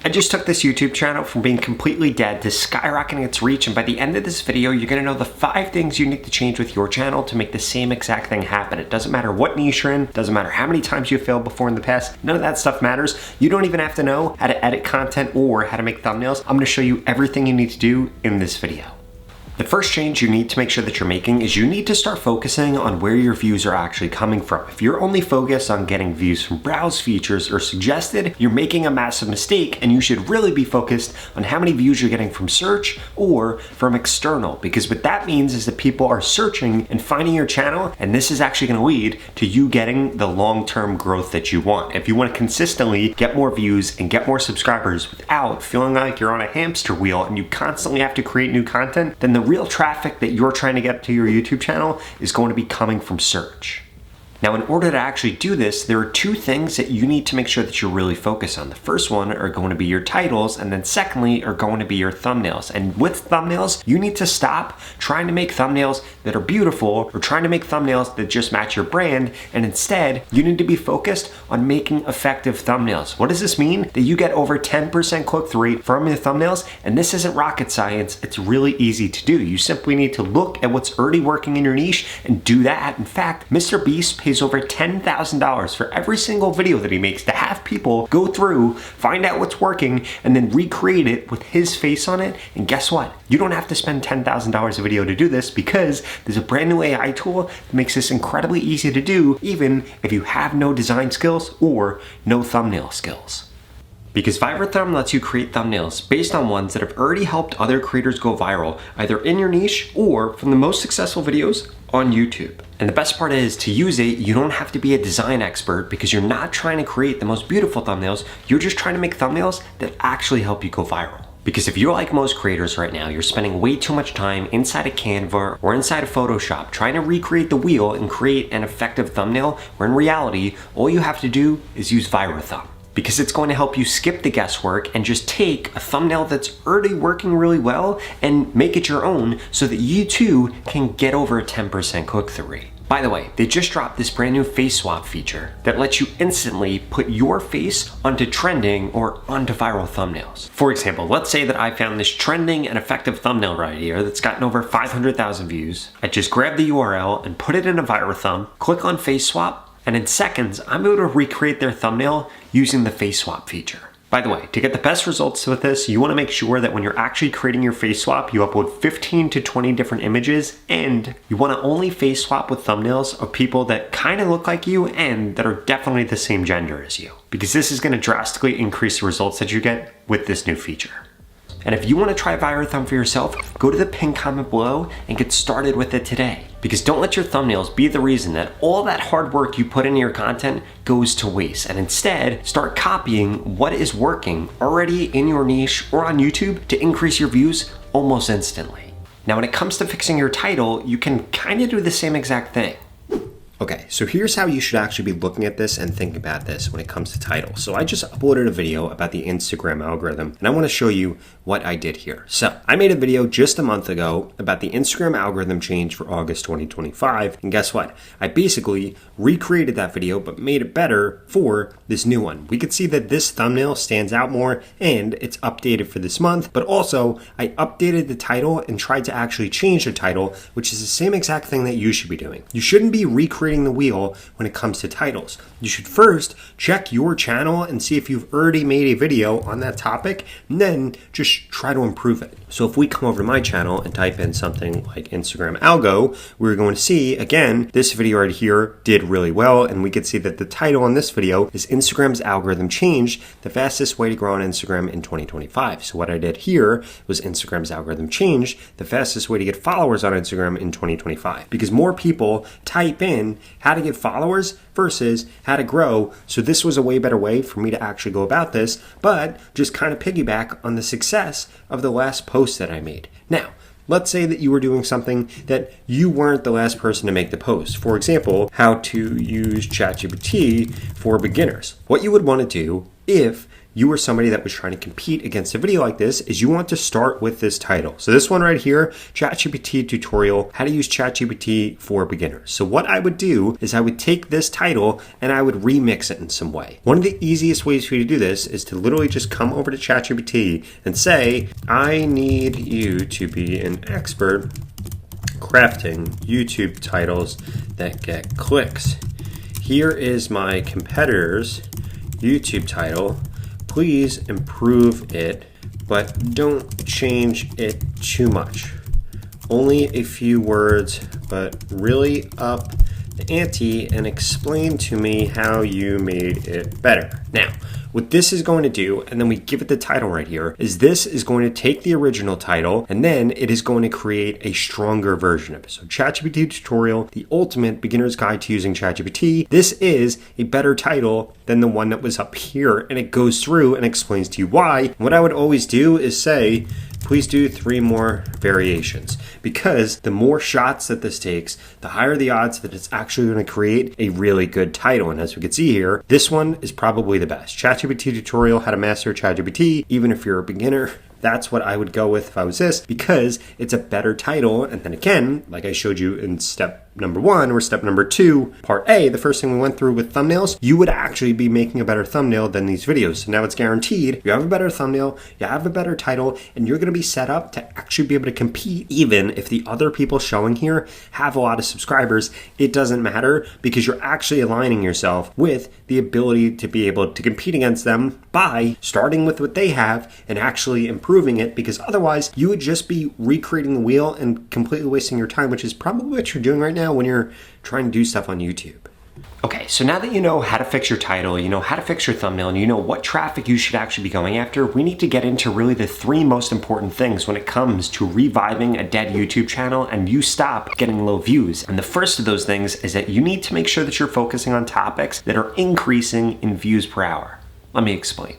I just took this YouTube channel from being completely dead to skyrocketing its reach, and by the end of this video, you're gonna know the 5 things you need to change with your channel to make the same exact thing happen. It doesn't matter what niche you're in, doesn't matter how many times you failed before in the past, none of that stuff matters. You don't even have to know how to edit content or how to make thumbnails. I'm gonna show you everything you need to do in this video. The first change you need to make sure that you're making is you need to start focusing on where your views are actually coming from. If you're only focused on getting views from browse features or suggested, you're making a massive mistake, and you should really be focused on how many views you're getting from search or from external, because what that means is that people are searching and finding your channel, and this is actually going to lead to you getting the long-term growth that you want. If you want to consistently get more views and get more subscribers without feeling like you're on a hamster wheel and you constantly have to create new content, then the real traffic that you're trying to get to your YouTube channel is going to be coming from search. Now, in order to actually do this, there are 2 things that you need to make sure that you're really focused on. The first one are going to be your titles, and then secondly are going to be your thumbnails. And with thumbnails, you need to stop trying to make thumbnails that are beautiful or trying to make thumbnails that just match your brand, and instead, you need to be focused on making effective thumbnails. What does this mean? That you get over 10% click-through rate from your thumbnails, and this isn't rocket science. It's really easy to do. You simply need to look at what's already working in your niche and do that. In fact, Mr. Beast pays over $10,000 for every single video that he makes to have people go through, find out what's working, and then recreate it with his face on it. And guess what? You don't have to spend $10,000 a video to do this, because there's a brand new AI tool that makes this incredibly easy to do, even if you have no design skills or no thumbnail skills. Because VibraThumb lets you create thumbnails based on ones that have already helped other creators go viral, either in your niche or from the most successful videos on YouTube. And the best part is, to use it, you don't have to be a design expert, because you're not trying to create the most beautiful thumbnails, you're just trying to make thumbnails that actually help you go viral. Because if you're like most creators right now, you're spending way too much time inside of Canva or inside of Photoshop trying to recreate the wheel and create an effective thumbnail, where in reality, all you have to do is use VibraThumb. Because it's going to help you skip the guesswork and just take a thumbnail that's already working really well and make it your own, so that you too can get over a 10% click-through rate. By the way, they just dropped this brand new face swap feature that lets you instantly put your face onto trending or onto viral thumbnails. For example, let's say that I found this trending and effective thumbnail right here that's gotten over 500,000 views. I just grab the URL and put it in a VibraThumb, click on face swap, and in seconds, I'm able to recreate their thumbnail using the face swap feature. By the way, to get the best results with this, you want to make sure that when you're actually creating your face swap, you upload 15 to 20 different images, and you want to only face swap with thumbnails of people that kind of look like you and that are definitely the same gender as you, because this is going to drastically increase the results that you get with this new feature. And if you want to try VibraThumb for yourself, go to the pinned comment below and get started with it today. Because don't let your thumbnails be the reason that all that hard work you put into your content goes to waste, and instead start copying what is working already in your niche or on YouTube to increase your views almost instantly. Now, when it comes to fixing your title, you can kind of do the same exact thing. Okay, so here's how you should actually be looking at this and thinking about this when it comes to titles. So I just uploaded a video about the Instagram algorithm, and I want to show you what I did here. So I made a video just a month ago about the Instagram algorithm change for August 2025, and guess what? I basically recreated that video but made it better for this new one. We could see that this thumbnail stands out more, and it's updated for this month, but also I updated the title and tried to actually change the title, which is the same exact thing that you should be doing. You shouldn't be recreating the wheel when it comes to titles. You should first check your channel and see if you've already made a video on that topic, and then just try to improve it. So if we come over to my channel and type in something like Instagram algo, we're going to see, again, this video right here did really well, and we could see that the title on this video is Instagram's algorithm changed, the fastest way to grow on Instagram in 2025. So what I did here was Instagram's algorithm changed, the fastest way to get followers on Instagram in 2025. Because more people type in how to get followers versus how to grow. So this was a way better way for me to actually go about this, but just kind of piggyback on the success of the last post that I made. Now, let's say that you were doing something that you weren't the last person to make the post. For example, how to use ChatGPT for beginners. What you would want to do if you were somebody that was trying to compete against a video like this, is you want to start with this title. So this one right here, ChatGPT tutorial, how to use ChatGPT for beginners. So what I would do is I would take this title and I would remix it in some way. One of the easiest ways for you to do this is to literally just come over to ChatGPT and say, I need you to be an expert crafting YouTube titles that get clicks. Here is my competitor's YouTube title. Please improve it, but don't change it too much. Only a few words, but really up the ante and explain to me how you made it better. Now, what this is going to do, and then we give it the title right here, is this is going to take the original title and then it is going to create a stronger version of it. So ChatGPT tutorial, the ultimate beginner's guide to using ChatGPT. This is a better title than the one that was up here, and it goes through and explains to you why. What I would always do is say, please do 3 more variations, because the more shots that this takes, the higher the odds that it's actually going to create a really good title. And as we can see here, this one is probably the best. ChatGPT tutorial, how to master ChatGPT, even if you're a beginner. That's what I would go with if I was this, because it's a better title. And then again, like I showed you in step number 1 or step number 2, part A, the first thing we went through with thumbnails, you would actually be making a better thumbnail than these videos. So now it's guaranteed you have a better thumbnail, you have a better title, and you're going to be set up to actually be able to compete. Even if the other people showing here have a lot of subscribers, it doesn't matter, because you're actually aligning yourself with the ability to be able to compete against them by starting with what they have and actually improving it, because otherwise you would just be recreating the wheel and completely wasting your time, which is probably what you're doing right now when you're trying to do stuff on YouTube. Okay, so now that you know how to fix your title, you know how to fix your thumbnail, and you know what traffic you should actually be going after, we need to get into really the 3 most important things when it comes to reviving a dead YouTube channel and you stop getting low views. And the first of those things is that you need to make sure that you're focusing on topics that are increasing in views per hour. Let me explain.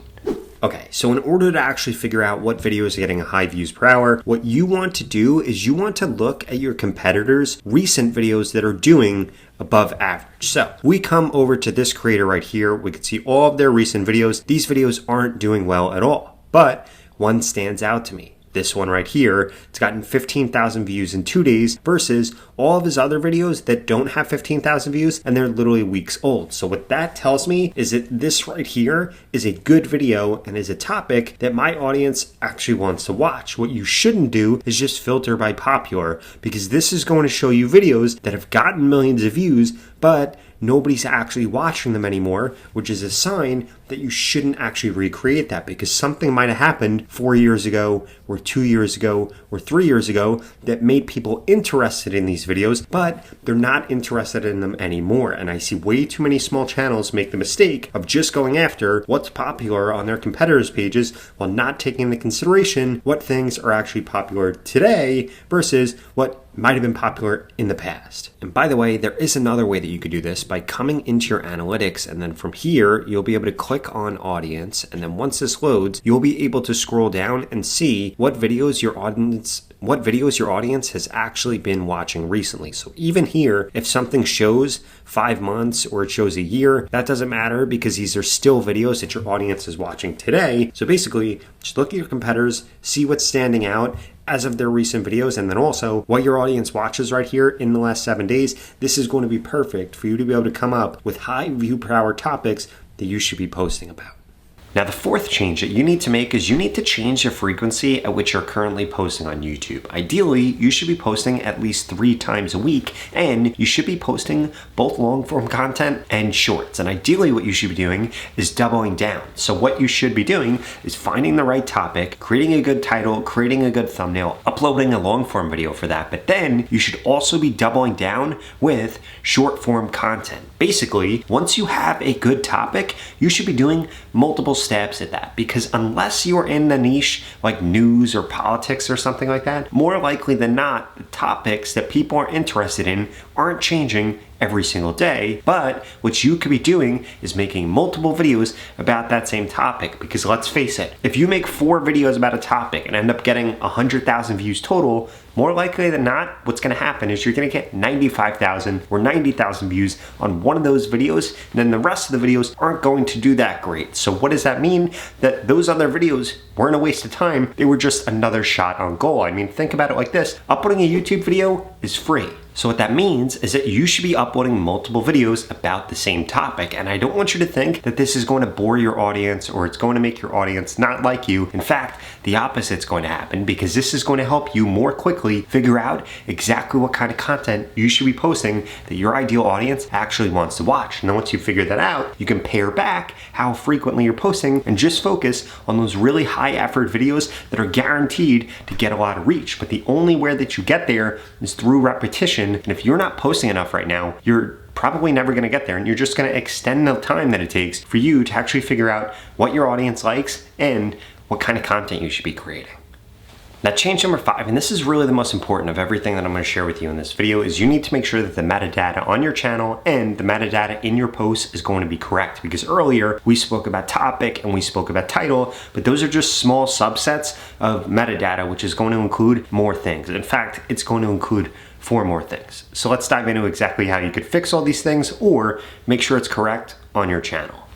Okay, so in order to actually figure out what videos are getting high views per hour, what you want to do is you want to look at your competitors' recent videos that are doing above average. So we come over to this creator right here. We can see all of their recent videos. These videos aren't doing well at all, but one stands out to me. This one right here, it's gotten 15,000 views in 2 days versus all of his other videos that don't have 15,000 views and they're literally weeks old. So what that tells me is that this right here is a good video and is a topic that my audience actually wants to watch. What you shouldn't do is just filter by popular, because this is going to show you videos that have gotten millions of views, but nobody's actually watching them anymore, which is a sign that you shouldn't actually recreate that, because something might have happened 4 years ago or 2 years ago or 3 years ago that made people interested in these videos, but they're not interested in them anymore. And I see way too many small channels make the mistake of just going after what's popular on their competitors' pages while not taking into consideration what things are actually popular today versus what might have been popular in the past. And by the way, there is another way that you could do this by coming into your analytics, and then from here, you'll be able to click on audience. And then once this loads, you'll be able to scroll down and see what videos your audience has actually been watching recently. So even here, if something shows 5 months or it shows a year, that doesn't matter, because these are still videos that your audience is watching today. So basically, just look at your competitors, see what's standing out as of their recent videos, and then also what your audience watches right here in the last 7 days. This is going to be perfect for you to be able to come up with high view per hour topics that you should be posting about. Now, the fourth change that you need to make is you need to change the frequency at which you're currently posting on YouTube. Ideally, you should be posting at least 3 times a week, and you should be posting both long form content and shorts. And ideally, what you should be doing is doubling down. So what you should be doing is finding the right topic, creating a good title, creating a good thumbnail, uploading a long form video for that. But then you should also be doubling down with short form content. Basically, once you have a good topic, you should be doing multiple steps at that, because unless you're in the niche like news or politics or something like that, more likely than not, the topics that people are interested in aren't changing every single day, but what you could be doing is making multiple videos about that same topic. Because let's face it, if you make 4 videos about a topic and end up getting 100,000 views total, more likely than not, what's gonna happen is you're gonna get 95,000 or 90,000 views on one of those videos, and then the rest of the videos aren't going to do that great. So what does that mean? That those other videos weren't a waste of time, they were just another shot on goal. I mean, think about it like this. Uploading a YouTube video is free. So what that means is that you should be uploading multiple videos about the same topic. And I don't want you to think that this is going to bore your audience or it's going to make your audience not like you. In fact, the opposite is going to happen, because this is going to help you more quickly figure out exactly what kind of content you should be posting that your ideal audience actually wants to watch. And then once you figure that out, you can pare back how frequently you're posting and just focus on those really high effort videos that are guaranteed to get a lot of reach. But the only way that you get there is through repetition. And if you're not posting enough right now, you're probably never gonna get there, and you're just gonna extend the time that it takes for you to actually figure out what your audience likes and what kind of content you should be creating. Now, change number 5, and this is really the most important of everything that I'm going to share with you in this video, is you need to make sure that the metadata on your channel and the metadata in your posts is going to be correct. Because earlier we spoke about topic and we spoke about title, but those are just small subsets of metadata, which is going to include more things. In fact, it's going to include 4 more things. So let's dive into exactly how you could fix all these things or make sure it's correct on your channel.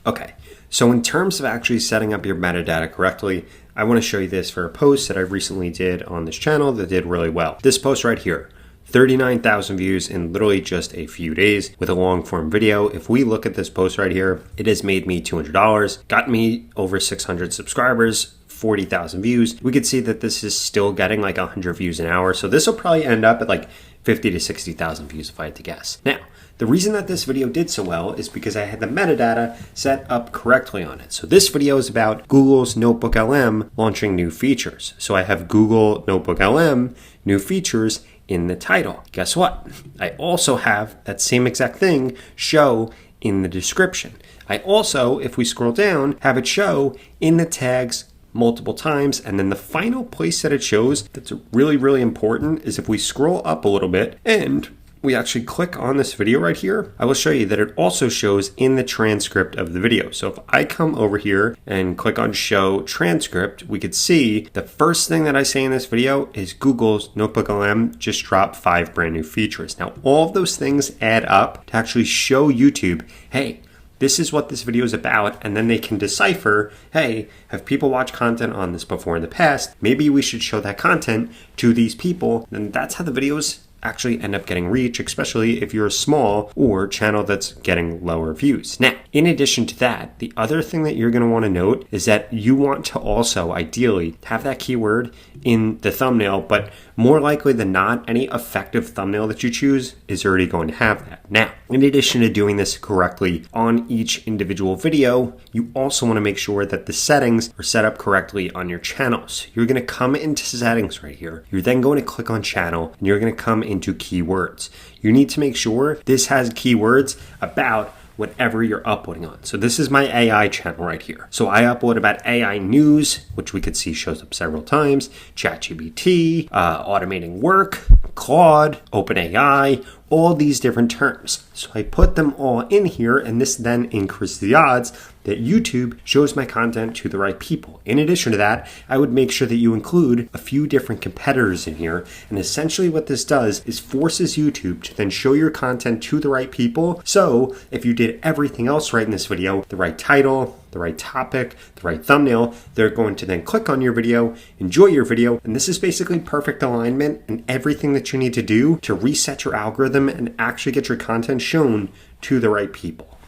Okay, so in terms of actually setting up your metadata correctly, I want to show you this for a post that I recently did on this channel that did really well. This post right here, 39,000 views in literally just a few days with a long form video. If we look at this post right here, it has made me $200, got me over 600 subscribers, 40,000 views. We could see that this is still getting like 100 views an hour. So this will probably end up at like 50 to 60,000 views if I had to guess. Now, the reason that this video did so well is because I had the metadata set up correctly on it. So this video is about Google's Notebook LM launching new features. So I have Google Notebook LM new features in the title. Guess what? I also have that same exact thing show in the description. I also, if we scroll down, have it show in the tags multiple times. And then the final place that it shows that's really, really important is if we scroll up a little bit and we actually click on this video right here, I will show you that it also shows in the transcript of the video. So if I come over here and click on show transcript, we could see the first thing that I say in this video is Google's Notebook LM just dropped 5 brand new features. Now, all of those things add up to actually show YouTube, hey, this is what this video is about, and then they can decipher, hey, have people watched content on this before in the past? Maybe we should show that content to these people. And that's how the videos actually end up getting reach, especially if you're a small or channel that's getting lower views. Now, in addition to that, the other thing that you're going to want to note is that you want to also ideally have that keyword in the thumbnail, but more likely than not, any effective thumbnail that you choose is already going to have that. Now, in addition to doing this correctly on each individual video, you also want to make sure that the settings are set up correctly on your channels. You're going to come into settings right here. You're then going to click on channel and you're going to come into keywords. You need to make sure this has keywords about whatever you're uploading on. So this is my AI channel right here. So I upload about AI news, which we could see shows up several times, ChatGPT, automating work, Claude, OpenAI, all these different terms. So I put them all in here, and this then increases the odds that YouTube shows my content to the right people. In addition to that, I would make sure that you include a few different competitors in here. And essentially what this does is forces YouTube to then show your content to the right people. So if you did everything else right in this video, the right title, the right topic, the right thumbnail, they're going to then click on your video, enjoy your video, and this is basically perfect alignment and everything that you need to do to reset your algorithm and actually get your content shown to the right people.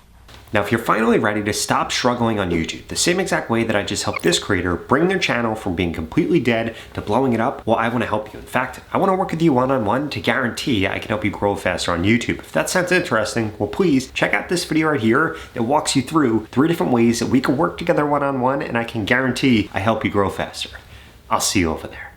Now, if you're finally ready to stop struggling on YouTube, the same exact way that I just helped this creator bring their channel from being completely dead to blowing it up, well, I want to help you. In fact, I want to work with you one-on-one to guarantee I can help you grow faster on YouTube. If that sounds interesting, well, please check out this video right here. It walks you through 3 different ways that we can work together one-on-one, and I can guarantee I help you grow faster. I'll see you over there.